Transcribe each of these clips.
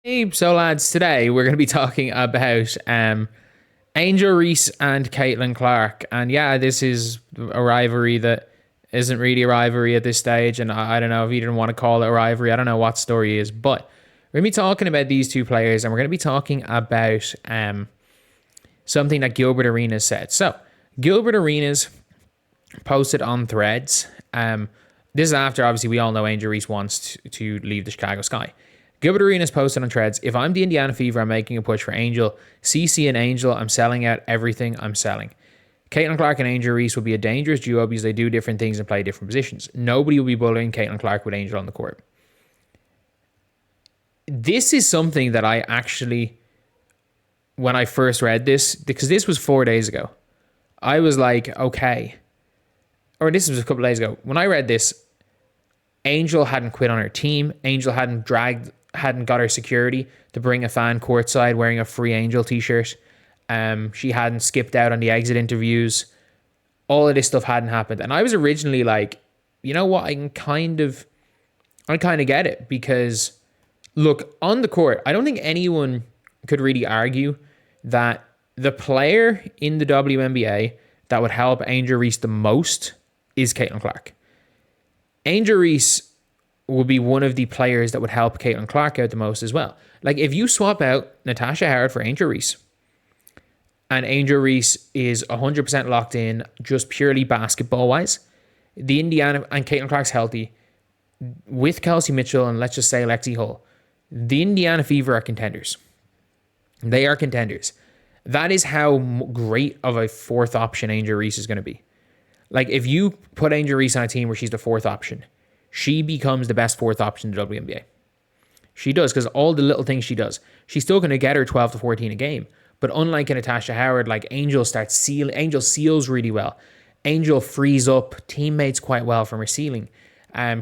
Hey, so lads, today we're going to be talking about Angel Reese and Caitlin Clark. And yeah, this is a rivalry that isn't really a rivalry at this stage. And I don't know if you didn't want to call it a rivalry. I don't know what story is, but we're going to be talking about these two players and we're going to be talking about something that Gilbert Arenas said. So, Gilbert Arenas posted on Threads. This is after, obviously, we all know Angel Reese wants to leave the Chicago Sky. Gilbert Arenas posted on Threads, if I'm the Indiana Fever, I'm making a push for Angel. CC and Angel, I'm selling out everything I'm selling. Caitlin Clark and Angel Reese will be a dangerous duo because they do different things and play different positions. Nobody will be bullying Caitlin Clark with Angel on the court. This is something that I actually, when I first read this, because this was 4 days ago, I was like, okay. Or this was a couple of days ago. When I read this, Angel hadn't quit on her team. Angel hadn't got her security to bring a fan courtside wearing a free Angel t-shirt. She hadn't skipped out on the exit interviews. All of this stuff hadn't happened. And I was originally like, you know what? I kind of get it because look, on the court, I don't think anyone could really argue that the player in the WNBA that would help Angel Reese the most is Caitlin Clark. Angel Reese would be one of the players that would help Caitlin Clark out the most as well. Like, if you swap out Natasha Howard for Angel Reese, and Angel Reese is 100% locked in, just purely basketball-wise, the Indiana, and Caitlin Clark's healthy, with Kelsey Mitchell and let's just say Lexi Hull, the Indiana Fever are contenders. They are contenders. That is how great of a fourth option Angel Reese is going to be. Like, if you put Angel Reese on a team where she's the fourth option, she becomes the best fourth option in the WNBA. She does, because all the little things she does. She's still going to get her 12 to 14 a game. But unlike a Natasha Howard, like Angel seals really well. Angel frees up teammates quite well from her ceiling.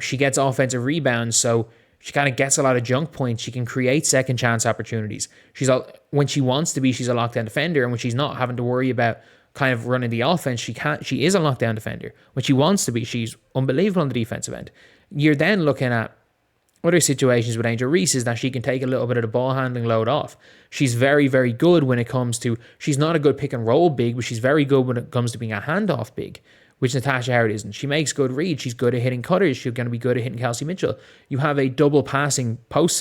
She gets offensive rebounds, so she kind of gets a lot of junk points. She can create second chance opportunities. When she wants to be, she's a lockdown defender, and when she's not having to worry about kind of running the offense, she is a lockdown defender. When she wants to be, she's unbelievable on the defensive end. You're then looking at other situations with Angel Reese is that she can take a little bit of the ball handling load off. She's very, very good when it comes to, she's not a good pick and roll big, but she's very good when it comes to being a handoff big, which Natasha Howard isn't. She makes good reads. She's good at hitting cutters. She's going to be good at hitting Kelsey Mitchell. You have a double passing post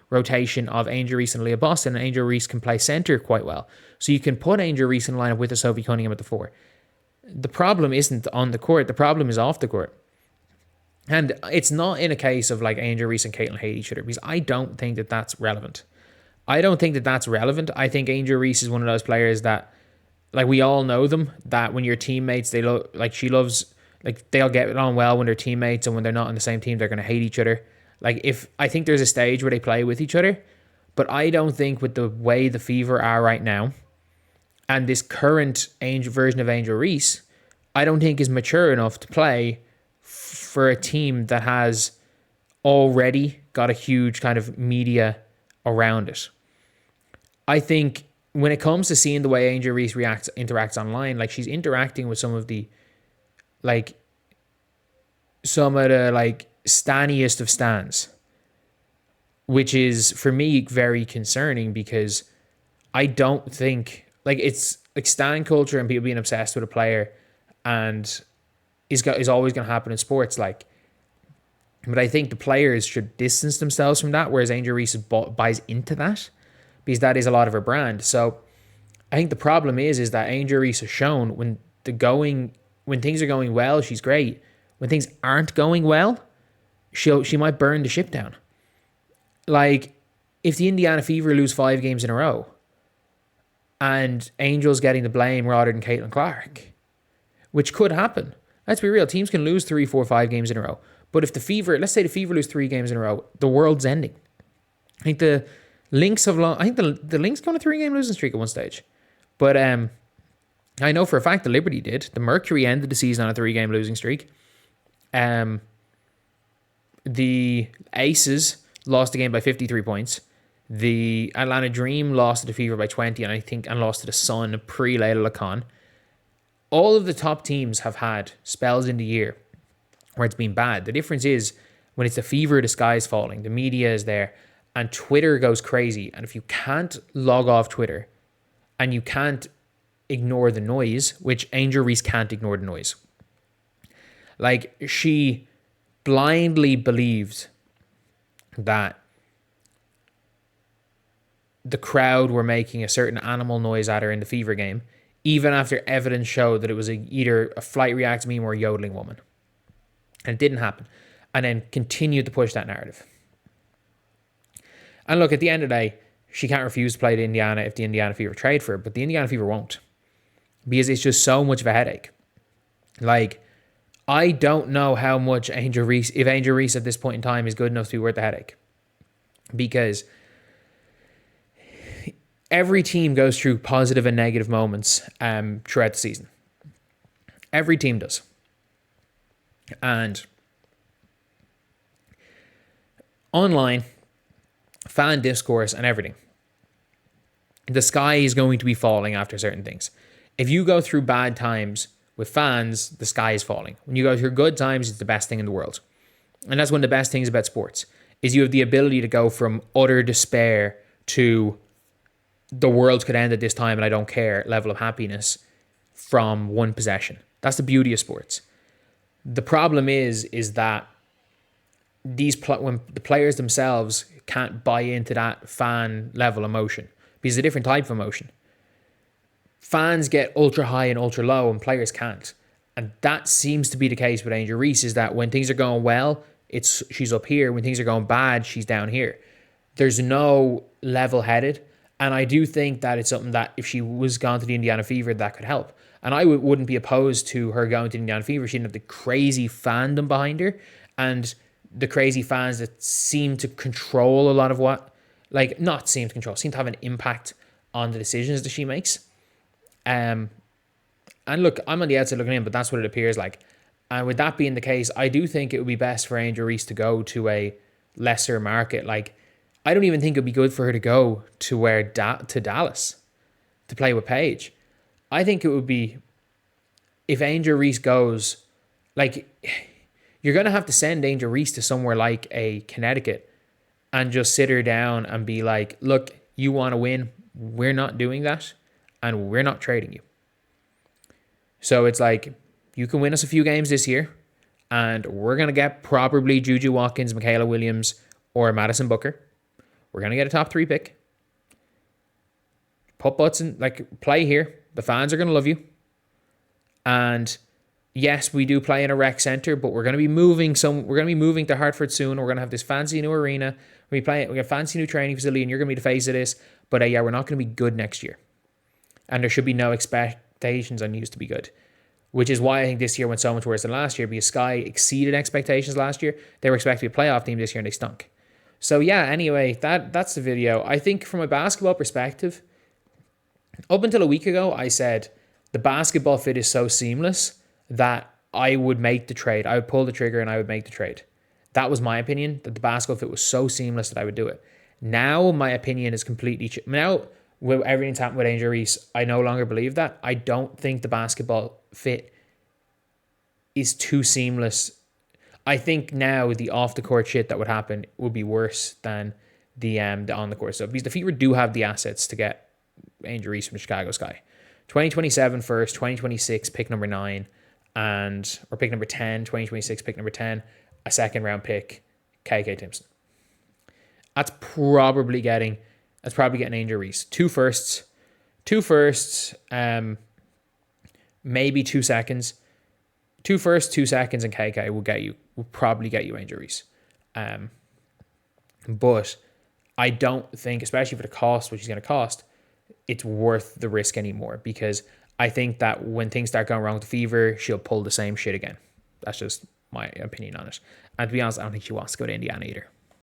rotation of Angel Reese and Leah Boston, and Angel Reese can play center quite well. So you can put Angel Reese in line with a Sophie Cunningham at the four. The problem isn't on the court. The problem is off the court. And it's not in a case of like Angel Reese and Caitlin hate each other, because I don't think that that's relevant. I think Angel Reese is one of those players that, like, we all know them, that when you're teammates, they'll get on well when they're teammates, and when they're not on the same team, they're going to hate each other. Like, I think there's a stage where they play with each other, but I don't think with the way the Fever are right now, and this current version of Angel Reese, I don't think is mature enough to play for a team that has already got a huge kind of media around it. I think when it comes to seeing the way Angel Reese interacts online, like, she's interacting with some of the stanniest of stans, which is for me very concerning, because I don't think, like, it's like stan culture and people being obsessed with a player and is always going to happen in sports, like, but I think the players should distance themselves from that, whereas Angel Reese buys into that, because that is a lot of her brand. So I think the problem is that Angel Reese has shown when things are going well, she's great. When things aren't going well, she might burn the ship down. Like, if the Indiana Fever lose 5 games in a row and Angel's getting the blame rather than Caitlin Clark, which could happen. Let's be real. Teams can lose 3, 4, 5 games in a row. But if let's say the Fever lose 3 games in a row, the world's ending. I think the Lynx the Lynx go on a 3-game losing streak at one stage. But I know for a fact the Liberty did. The Mercury ended the season on a 3-game losing streak. The Aces lost the game by 53 points. The Atlanta Dream lost to the Fever by 20, and lost to the Sun pre-Layla Lacan. All of the top teams have had spells in the year where it's been bad. The difference is when it's the Fever, the sky's falling. The media is there. and Twitter goes crazy. And if you can't log off Twitter and you can't ignore the noise, which Angel Reese can't ignore the noise. Like, she blindly believed that the crowd were making a certain animal noise at her in the Fever game, even after evidence showed that it was either a Flight Reacts meme or a yodeling woman. And it didn't happen. And then continued to push that narrative. And look, at the end of the day, she can't refuse to play to Indiana if the Indiana Fever trade for her, but the Indiana Fever won't. Because it's just so much of a headache. Like, I don't know how much if Angel Reese at this point in time is good enough to be worth the headache. Because every team goes through positive and negative moments throughout the season. Every team does. And online, fan discourse and everything, the sky is going to be falling after certain things. If you go through bad times with fans, the sky is falling. When you go through good times, it's the best thing in the world. And that's one of the best things about sports, is you have the ability to go from utter despair to the world could end at this time and I don't care level of happiness from one possession. That's the beauty of sports. The problem is that when the players themselves can't buy into that fan level emotion, because it's a different type of emotion. Fans get ultra high and ultra low and players can't. And that seems to be the case with Angel Reese, is that when things are going well, she's up here. When things are going bad, she's down here. There's no level-headed. And I do think that it's something that if she was gone to the Indiana Fever, that could help. And I wouldn't be opposed to her going to the Indiana Fever. She didn't have the crazy fandom behind her. And the crazy fans that seem to control a lot of seem to have an impact on the decisions that she makes. And look, I'm on the outside looking in, but that's what it appears like. And with that being the case, I do think it would be best for Angel Reese to go to a lesser market. Like, I don't even think it would be good for her to go to to Dallas to play with Paige. I think it would be, if Angel Reese goes, like, you're going to have to send Angel Reese to somewhere like a Connecticut and just sit her down and be like, look, you want to win, we're not doing that, and we're not trading you. So it's like, you can win us a few games this year, and we're going to get probably Juju Watkins, Michaela Williams, or Madison Booker. We're going to get a top 3 pick. Put butts in, play here. The fans are going to love you. And yes, we do play in a rec center, but we're going to be moving to Hartford soon. We're going to have this fancy new arena. We got a fancy new training facility, and you're going to be the face of this. But we're not going to be good next year. And there should be no expectations on you to be good. Which is why I think this year went so much worse than last year, because Sky exceeded expectations last year. They were expected to be a playoff team this year, and they stunk. So yeah, anyway, that's the video. I think from a basketball perspective, up until a week ago, I said the basketball fit is so seamless that I would make the trade. I would pull the trigger and I would make the trade. That was my opinion, that the basketball fit was so seamless that I would do it. Now my opinion is completely... Now, with everything's happened with Angel Reese, I no longer believe that. I don't think the basketball fit is too seamless. I think now the off-the-court shit that would happen would be worse than the on-the-court stuff. Because the Fever do have the assets to get Angel Reese from the Chicago Sky. 2027 first, 2026 pick number 9, or pick number 10, 2026 pick number 10, a second round pick, KK Timpson. That's probably getting Angel Reese. Two firsts, maybe 2 seconds. 2 firsts, 2 seconds, and KK will probably get you Angel Reese. But I don't think, especially for the cost, which he's going to cost, it's worth the risk anymore, because I think that when things start going wrong with the Fever, she'll pull the same shit again. That's just my opinion on it. And to be honest, I don't think she wants to go to Indiana either.